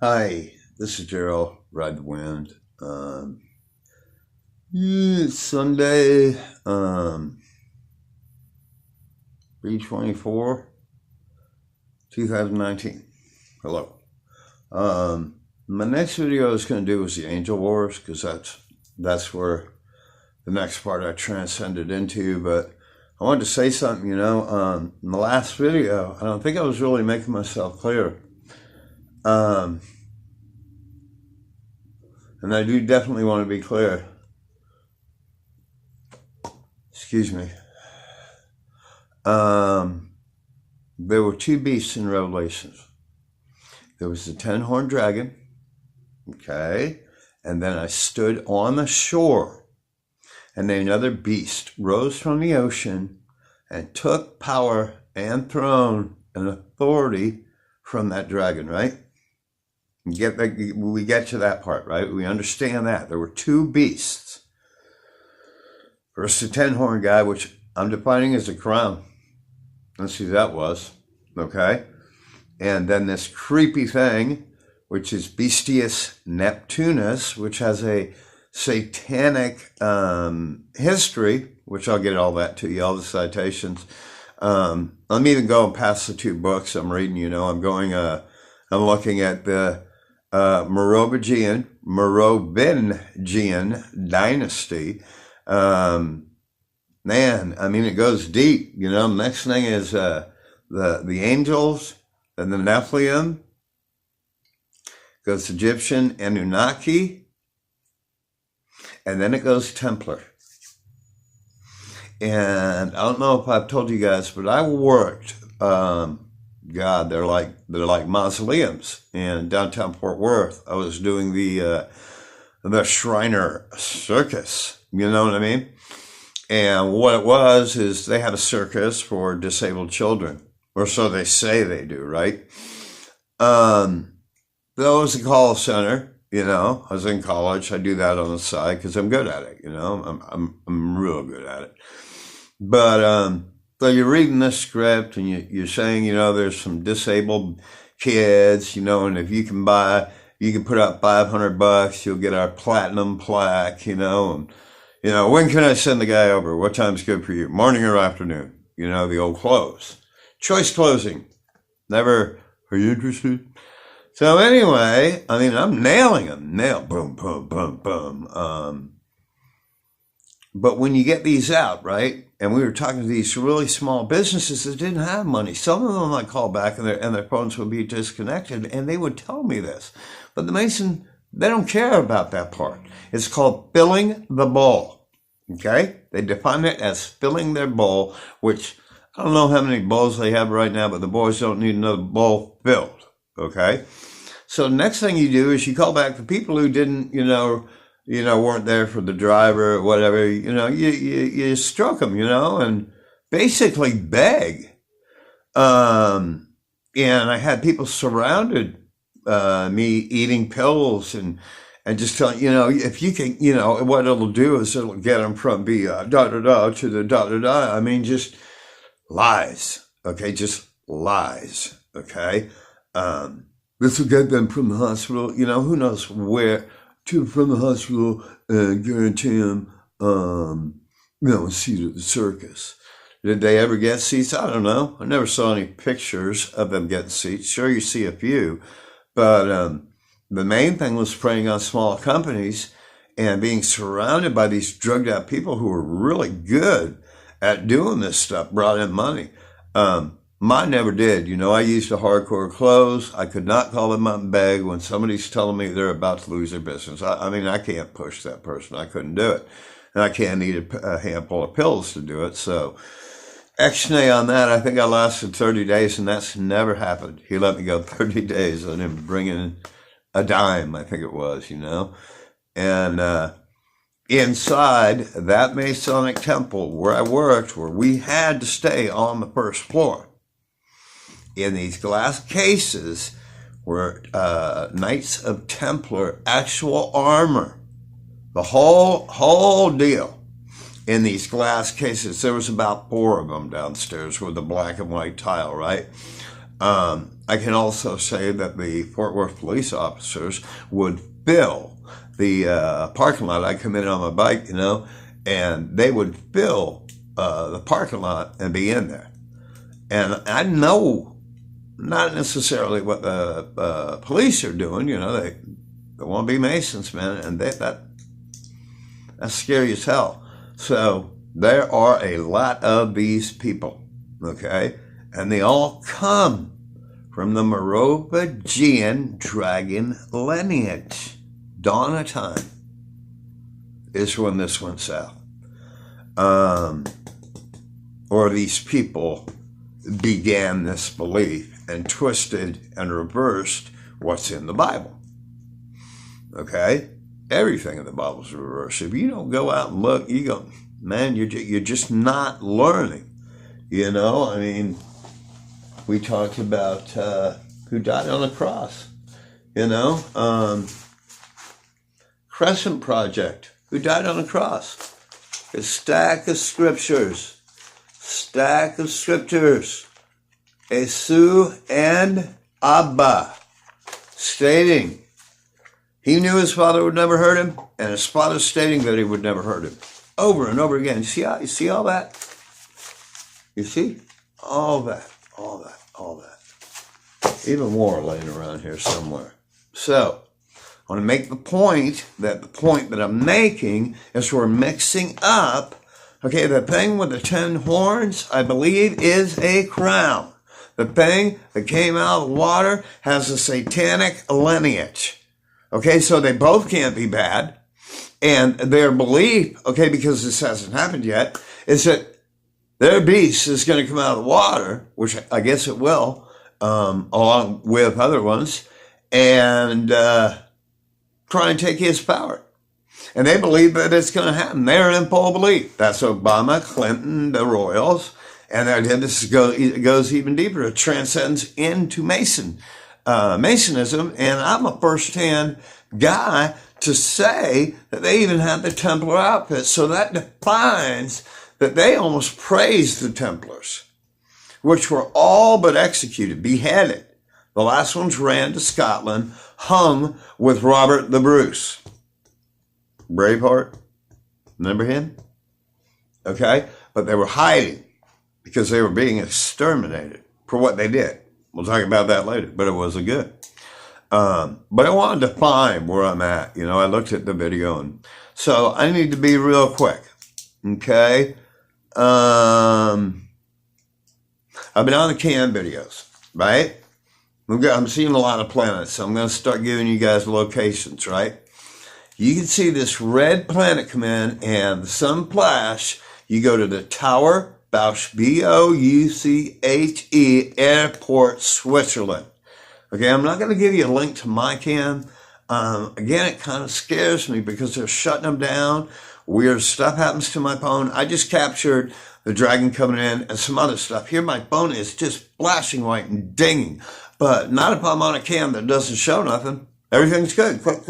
Hi, this is Gerald, Ride the Wind. It's Sunday, 3/24, 2019. Hello. My next video I was going to do was the Angel Wars, because that's where the next part I transcended into, but I wanted to say something, in the last video, I don't think I was really making myself clear. And I do definitely want to be clear. Excuse me. There were two beasts in Revelations. There was the 10-horned dragon, okay, and then I stood on the shore, and then another beast rose from the ocean and took power and throne and authority from that dragon, right? We get to that part, right? We understand that. There were two beasts. First, the 10-horned guy, which I'm defining as a crown. Let's see who that was, okay? And then this creepy thing, which is Bestius Neptunus, which has a satanic history, which I'll get all that to you, all the citations. I'm even going past the two books I'm reading, I'm looking at the Merovingian dynasty. Man, I mean, it goes deep, Next thing is the angels, then the Nephllium, goes Egyptian Annunaki, and then it goes Templar. And I don't know if I've told you guys, but I worked, they're like mausoleums in downtown Fort Worth. I was doing the Shriner Circus, you know what I mean? And what it was is they had a circus for disabled children, or so they say they do, right? That was a call center, I was in college. I do that on the side because I'm good at it, I'm real good at it. But so you're reading this script and you're saying, there's some disabled kids, and if you can put up $500, you'll get our platinum plaque, and when can I send the guy over? What time's good for you? Morning or afternoon? The old close. Choice closing. Never, are you interested? So anyway, I mean, I'm nailing them. Boom, boom, boom, boom. But when you get these out, right? And we were talking to these really small businesses that didn't have money. Some of them I call back and their phones would be disconnected, and they would tell me this. But the Mason, they don't care about that part. It's called filling the bowl, okay? They define it as filling their bowl, which I don't know how many bowls they have right now, but the boys don't need another bowl filled, okay? So next thing you do is you call back the people who didn't, weren't there for the driver or whatever, you stroke them, and basically beg. And I had people surrounded me eating pills and just telling, if you can, what it'll do is it'll get them from the da-da-da to the da-da-da. I mean, just lies, okay? Just lies, okay? This will get them from the hospital, who knows where from the hospital and guarantee them, a seat at the circus. Did they ever get seats? I don't know. I never saw any pictures of them getting seats. Sure, you see a few, but the main thing was preying on small companies and being surrounded by these drugged out people who were really good at doing this stuff, brought in money. Mine never did. I used a hardcore close. I could not call them up and beg when somebody's telling me they're about to lose their business. I mean, I can't push that person. I couldn't do it. And I can't eat a handful of pills to do it. So, X-nay on that, I think I lasted 30 days, and that's never happened. He let me go 30 days and then bring in a dime, I think it was, And inside that Masonic temple where I worked, where we had to stay on the first floor, in these glass cases were Knights of Templar, actual armor, the whole deal in these glass cases. There was about 4 of them downstairs with the black and white tile, right? I can also say that the Fort Worth police officers would fill the parking lot. I come in on my bike, you know, and they would fill the parking lot and be in there. And I know not necessarily what the police are doing, you know, they want to be Masons, man, and that's scary as hell. So there are a lot of these people, okay, and they all come from the Maroveean dragon lineage. Dawn of time is when this went south. Or these people began this belief and twisted and reversed what's in the Bible. Okay? Everything in the Bible is reversed. If you don't go out and look, you go, man, you're just not learning. You know, I mean, we talked about who died on the cross. You know, Crescent Project, who died on the cross. A stack of scriptures. Esu and Abba, stating he knew his father would never hurt him, and his father stating that he would never hurt him. Over and over again. You see all that? You see? All that. Even more laying around here somewhere. So, I want to make the point that I'm making is we're mixing up. Okay, the thing with the 10 horns, I believe, is a crown. The thing that came out of the water has a satanic lineage. Okay, so they both can't be bad. And their belief, okay, because this hasn't happened yet, is that their beast is going to come out of the water, which I guess it will, along with other ones, and try and take his power. And they believe that it's going to happen. They're in full belief. That's Obama, Clinton, the royals. And this goes even deeper. It transcends into Masonism. And I'm a first-hand guy to say that they even had the Templar outfit. So that defines that they almost praised the Templars, which were all but executed, beheaded. The last ones ran to Scotland, hung with Robert the Bruce. Braveheart, remember him? Okay, but they were hiding because they were being exterminated for what they did. We'll talk about that later, but it wasn't good. But I wanted to find where I'm at. You know, I looked at the video, and so I need to be real quick. Okay, I've been on the cam videos, right? I'm seeing a lot of planets, so I'm going to start giving you guys locations, right? You can see this red planet come in and the sun flash. You go to the Tower Bouche, Bouche, Airport, Switzerland. Okay, I'm not going to give you a link to my cam. Again, it kind of scares me because they're shutting them down. Weird stuff happens to my phone. I just captured the dragon coming in and some other stuff. Here my phone is just flashing white and dinging. But not if I'm on a cam that doesn't show nothing. Everything's good. Quick.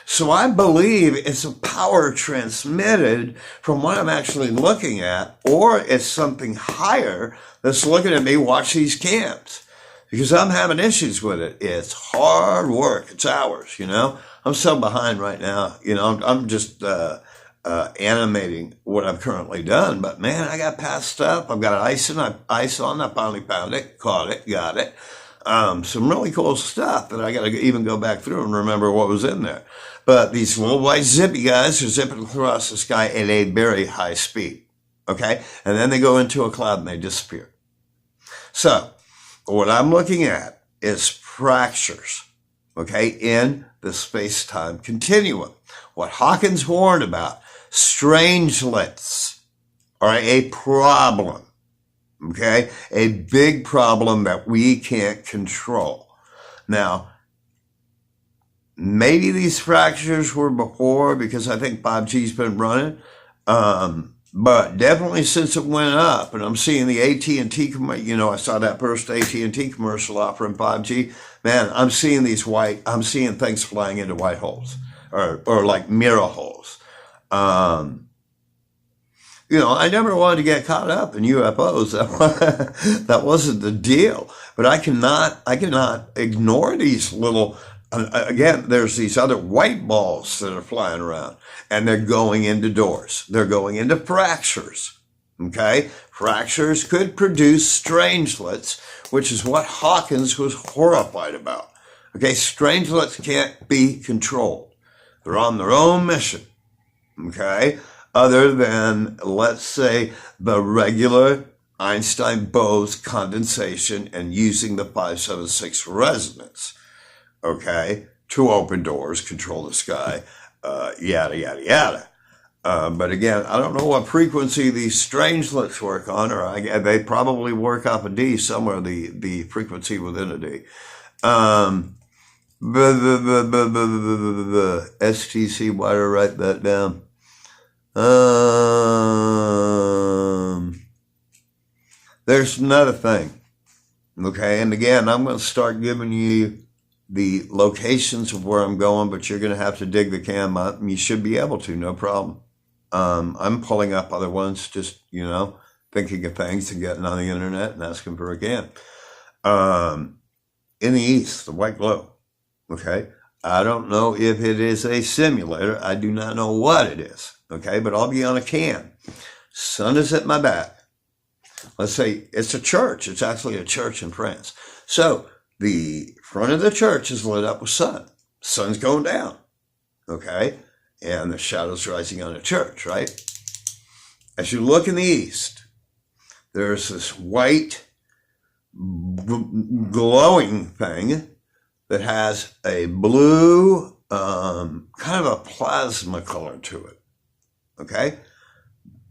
So I believe it's a power transmitted from what I'm actually looking at, or it's something higher that's looking at me watch these cams. Because I'm having issues with it. It's hard work. It's hours, you know. I'm so behind right now. You know, I'm just animating what I've currently done. But, man, I got past stuff. I've got ice on. I finally found it, caught it, got it. Some really cool stuff that I got to even go back through and remember what was in there. But these little white zippy guys are zipping across the sky at a very high speed. Okay? And then they go into a cloud and they disappear. So, what I'm looking at is fractures, okay, in the space-time continuum. What Hawkins warned about, strangelets are a problem, okay, a big problem that we can't control. Now, maybe these fractures were before because I think 5G's been running, but definitely since it went up, and I'm seeing the AT&T, you know, I saw that first AT&T commercial offering 5G. Man, I'm seeing things flying into white holes or like mirror holes. I never wanted to get caught up in UFOs. That wasn't the deal. But I cannot ignore these little. Again, there's these other white balls that are flying around, and they're going into doors. They're going into fractures. Okay, fractures could produce strangelets, which is what Hawkins was horrified about. Okay, strangelets can't be controlled. They're on their own mission. Okay, other than, let's say, the regular Einstein-Bose condensation and using the 576 resonance, okay, to open doors, control the sky, yada, yada, yada. But again, I don't know what frequency these strangelets work on, or they probably work off a D somewhere, the frequency within a D. STC, why do I write that down? There's another thing. Okay, and again, I'm going to start giving you the locations of where I'm going, but you're going to have to dig the cam up, and you should be able to, no problem. I'm pulling up other ones, just, thinking of things and getting on the internet and asking for a cam. In the east, the white glow. Okay, I don't know if it is a simulator. I do not know what it is. Okay, but I'll be on a cam. Sun is at my back. Let's say it's a church. It's actually a church in France. So the front of the church is lit up with sun. Sun's going down. Okay, and the shadows rising on the church, right? As you look in the east, there's this white glowing thing that has a blue, kind of a plasma color to it. Okay?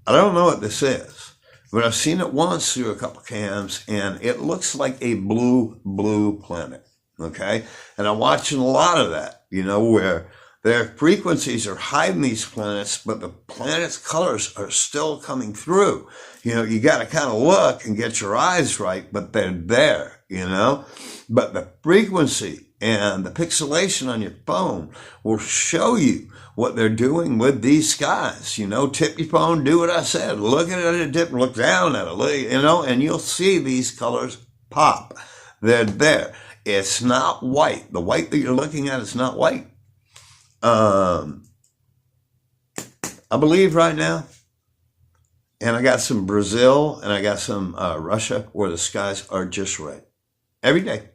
I don't know what this is, but I've seen it once through a couple cams, and it looks like a blue planet. Okay? And I'm watching a lot of that, where their frequencies are hiding these planets, but the planet's colors are still coming through. You got to kind of look and get your eyes right, but they're there, But the frequency and the pixelation on your phone will show you what they're doing with these skies. Tip your phone, do what I said. Look at it, dip, look down at it, and you'll see these colors pop. They're there. It's not white. The white that you're looking at is not white. I believe right now, and I got some Brazil and I got some Russia where the skies are just right. Every day.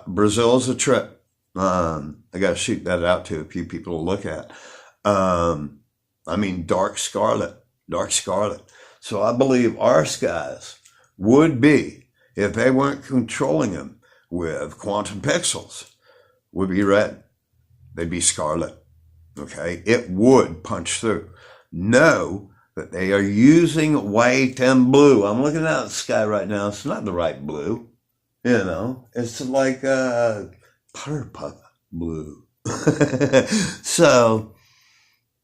Brazil's a trip. I got to shoot that out to a few people to look at. Dark scarlet. So I believe our skies would be, if they weren't controlling them with quantum pixels, would be red. They'd be scarlet. Okay? It would punch through. Know that they are using white and blue. I'm looking out at the sky right now. It's not the right blue. It's like purple blue. So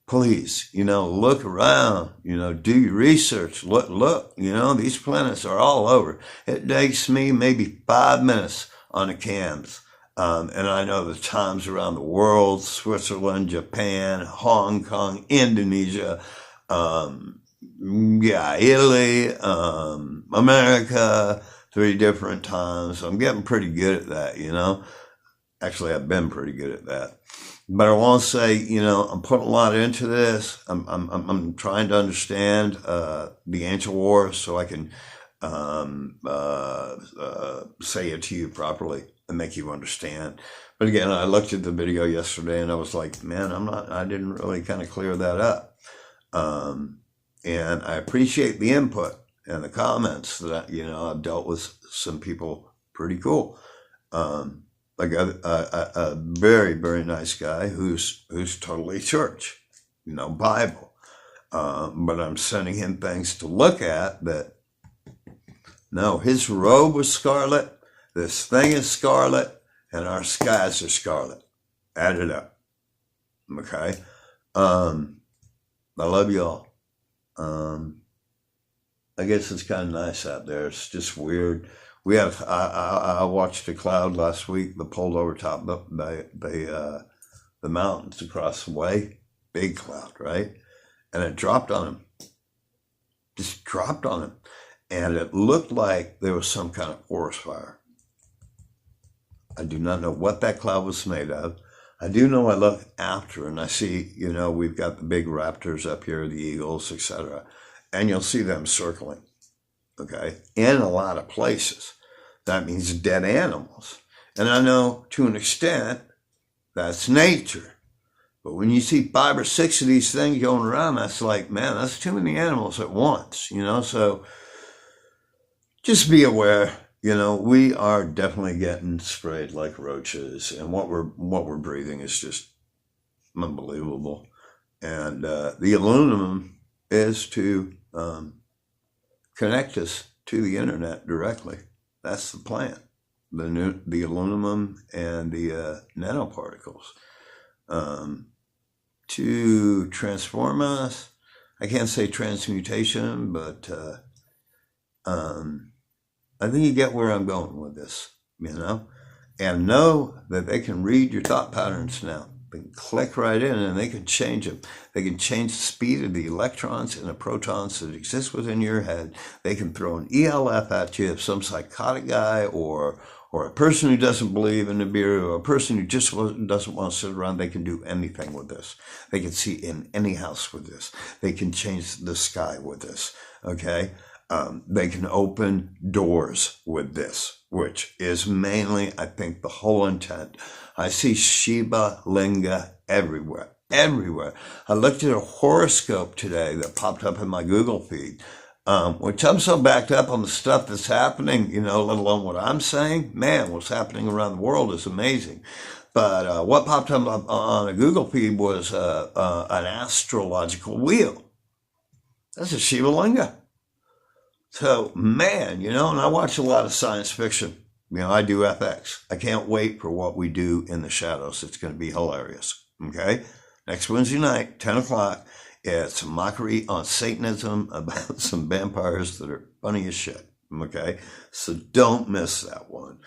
please, look around, do your research, look, these planets are all over. It takes me maybe 5 minutes on the cams. And I know the times around the world: Switzerland, Japan, Hong Kong, Indonesia, Italy, America, 3 different times. I'm getting pretty good at that, Actually, I've been pretty good at that. But I won't say, I'm putting a lot into this. I'm trying to understand the ancient wars so I can say it to you properly and make you understand. But again, I looked at the video yesterday and I was like, man, I didn't really kind of clear that up. And I appreciate the input and the comments that, I've dealt with some people pretty cool. Like a very, very nice guy who's totally church, Bible. But I'm sending him things to look at that, no, his robe was scarlet, this thing is scarlet, and our skies are scarlet. Add it up. Okay? I love y'all. I guess it's kind of nice out there. It's just weird. I watched a cloud last week that pulled over top the mountains across the way. Big cloud, right? and it dropped on him. Just dropped on him. And it looked like there was some kind of forest fire. I do not know what that cloud was made of. I do know I look after and I see, we've got the big raptors up here, the eagles, etc. And you'll see them circling, okay, in a lot of places. That means dead animals. And I know to an extent that's nature. But when you see 5 or 6 of these things going around, that's like, man, that's too many animals at once, so just be aware. We are definitely getting sprayed like roaches, and what we're breathing is just unbelievable. And the aluminum is to connect us to the internet directly. That's the plan. The aluminum and the nanoparticles to transform us. I can't say transmutation, but I think you get where I'm going with this, and know that they can read your thought patterns now. They can click right in and they can change them. They can change the speed of the electrons and the protons that exist within your head. They can throw an ELF at you if some psychotic guy or a person who doesn't believe in the beer or a person who just doesn't want to sit around. They can do anything with this. They can see in any house with this. They can change the sky with this, okay? They can open doors with this, which is mainly, I think, the whole intent. I see Shiva Linga everywhere. I looked at a horoscope today that popped up in my Google feed, which I'm so backed up on the stuff that's happening, let alone what I'm saying. Man, what's happening around the world is amazing. But what popped up on a Google feed was an astrological wheel. That's a Shiva Linga. So, man, and I watch a lot of science fiction. I do FX. I can't wait for what we do in the shadows. It's going to be hilarious. Okay? Next Wednesday night, 10 o'clock, it's a mockery on Satanism about some vampires that are funny as shit. Okay? So don't miss that one.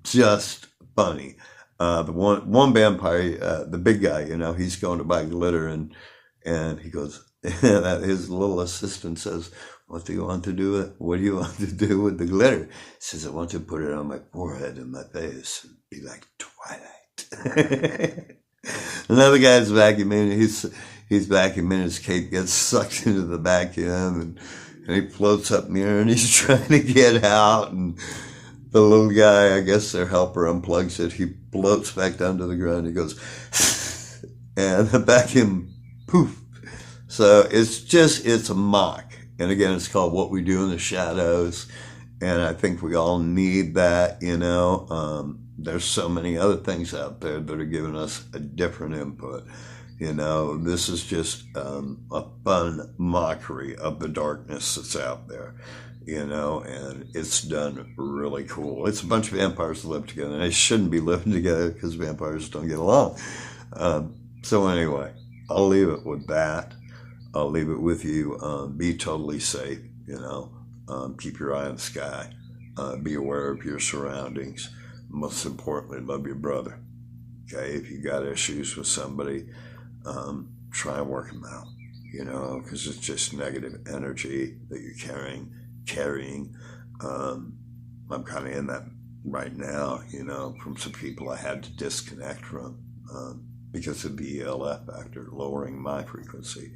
Just funny. The one vampire, the big guy, he's going to buy glitter and he goes, his little assistant says, what do you want to do with the glitter? He says, I want to put it on my forehead and my face and be like Twilight. Another guy's vacuuming, he's vacuuming, his cape gets sucked into the vacuum and he floats up in the air and he's trying to get out, and the little guy, I guess their helper, unplugs it. He floats back down to the ground. He goes, and the vacuum, poof. So it's a mock. And again, it's called What We Do in the Shadows. And I think we all need that, There's so many other things out there that are giving us a different input. This is just a fun mockery of the darkness that's out there, and it's done really cool. It's a bunch of vampires that live together. And they shouldn't be living together because vampires don't get along. So anyway, I'll leave it with that. I'll leave it with you. Be totally safe, keep your eye on the sky. Be aware of your surroundings. Most importantly, love your brother. Okay, if you got issues with somebody, try and work them out, because it's just negative energy that you're carrying. I'm kind of in that right now, from some people I had to disconnect from because of the ELF factor, lowering my frequency.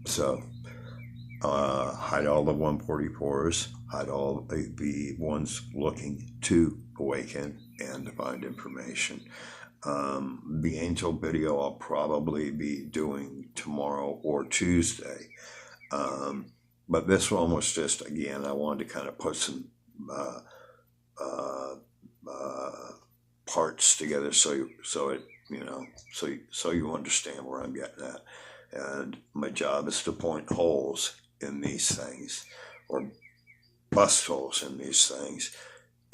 So hide all the 144s, hide all the ones looking to awaken and to find information. The angel video I'll probably be doing tomorrow or Tuesday. But this one was just, again, I wanted to kind of put some parts together so you understand where I'm getting at. And my job is to point holes in these things, or bust holes in these things.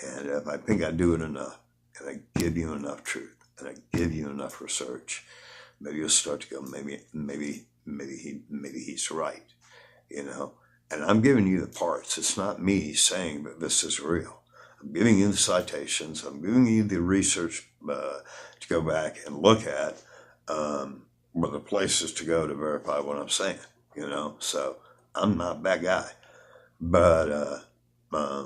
And if I think I do it enough, and I give you enough truth, and I give you enough research, maybe you'll start to go, maybe he's right, And I'm giving you the parts. It's not me saying that this is real. I'm giving you the citations. I'm giving you the research to go back and look at. were the places to go to verify what I'm saying, So I'm not that guy. But a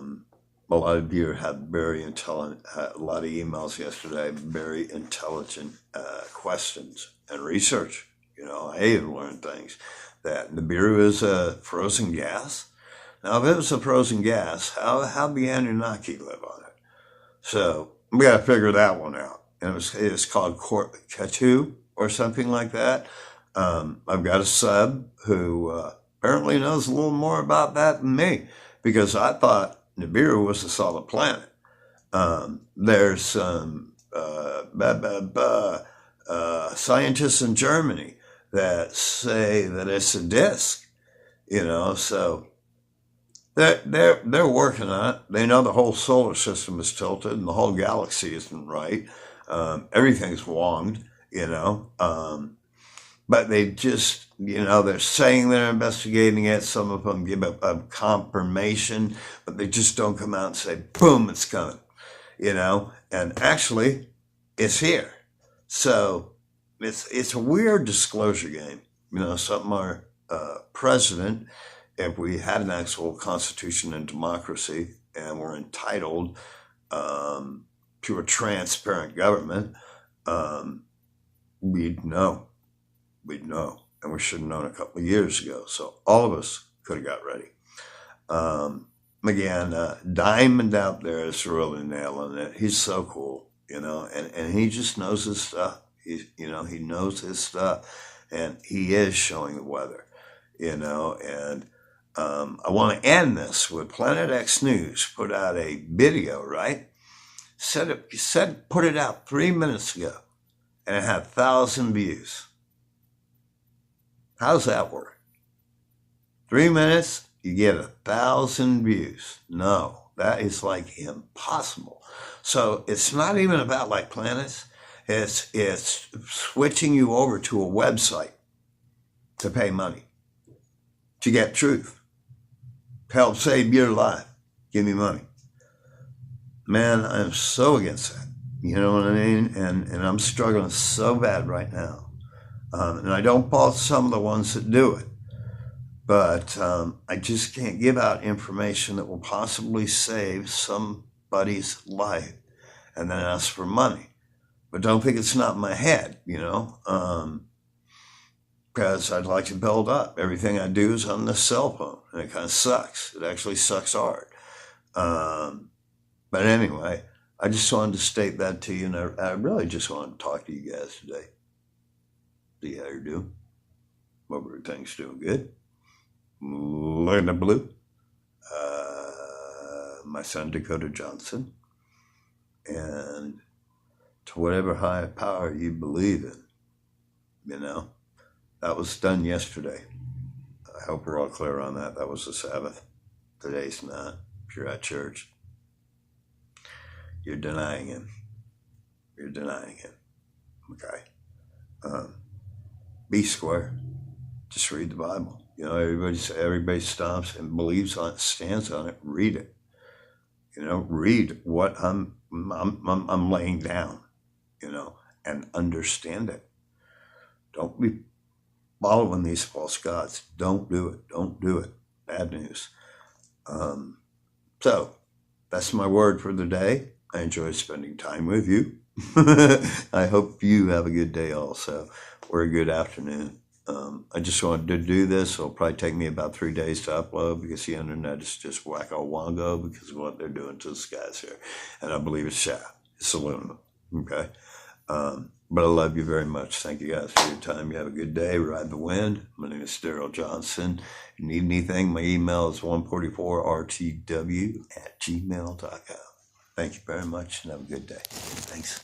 lot of you had very intelligent, a lot of emails yesterday, very intelligent questions and research. I even learned things that Nibiru is a frozen gas. Now, if it was a frozen gas, how'd the Annunaki live on it? So we got to figure that one out. And it's called Katu or something like that. I've got a sub who apparently knows a little more about that than me, because I thought Nibiru was a solid planet. There's some scientists in Germany that say that it's a disk, so they're working on it. They know the whole solar system is tilted and the whole galaxy isn't right. Everything's wronged, but they just, they're saying they're investigating it. Some of them give a confirmation, but they just don't come out and say, boom, it's coming, and actually it's here. So it's a weird disclosure game, something our president, if we had an actual constitution and democracy and we're entitled to a transparent government, we'd know. And we should have known a couple of years ago. So all of us could have got ready. Again, Diamond out there is really nailing it. He's so cool, and he just knows his stuff. He knows his stuff, and he is showing the weather, and I want to end this with Planet X News put out a video, right? Put it out 3 minutes ago, and it had 1,000 views. How's that work? 3 minutes, you get 1,000 views. No, that is like impossible. So it's not even about like planets. It's switching you over to a website to pay money, to get truth, to help save your life. Give me money. Man, I'm so against that. You know what I mean? And I'm struggling so bad right now. And I don't fault some of the ones that do it. But I just can't give out information that will possibly save somebody's life and then ask for money. But don't think it's not in my head, because I'd like to build up. Everything I do is on the cell phone, and it kind of sucks. It actually sucks hard. But anyway, I just wanted to state that to you, and I really just wanted to talk to you guys today. See how you're doing. Hope everything's doing good. Look at the blue. My son, Dakota Johnson. And to whatever higher power you believe in, that was done yesterday. I hope we're all clear on that. That was the Sabbath. Today's not. If you're at church, you're denying him. You're denying him. Okay. Be square. Just read the Bible. Everybody stops and believes on it, stands on it. Read it. Read what I'm laying down. And understand it. Don't be following these false gods. Don't do it. Don't do it. Bad news. So that's my word for the day. I enjoy spending time with you. I hope you have a good day also, or a good afternoon. I just wanted to do this. It'll probably take me about 3 days to upload because the internet is just wacko-wongo because of what they're doing to the skies here. And I believe it's shaft. It's aluminum. Okay? But I love you very much. Thank you guys for your time. You have a good day. Ride the wind. My name is Daryl Johnson. If you need anything, my email is 144rtw@gmail.com. Thank you very much and have a good day. Thanks.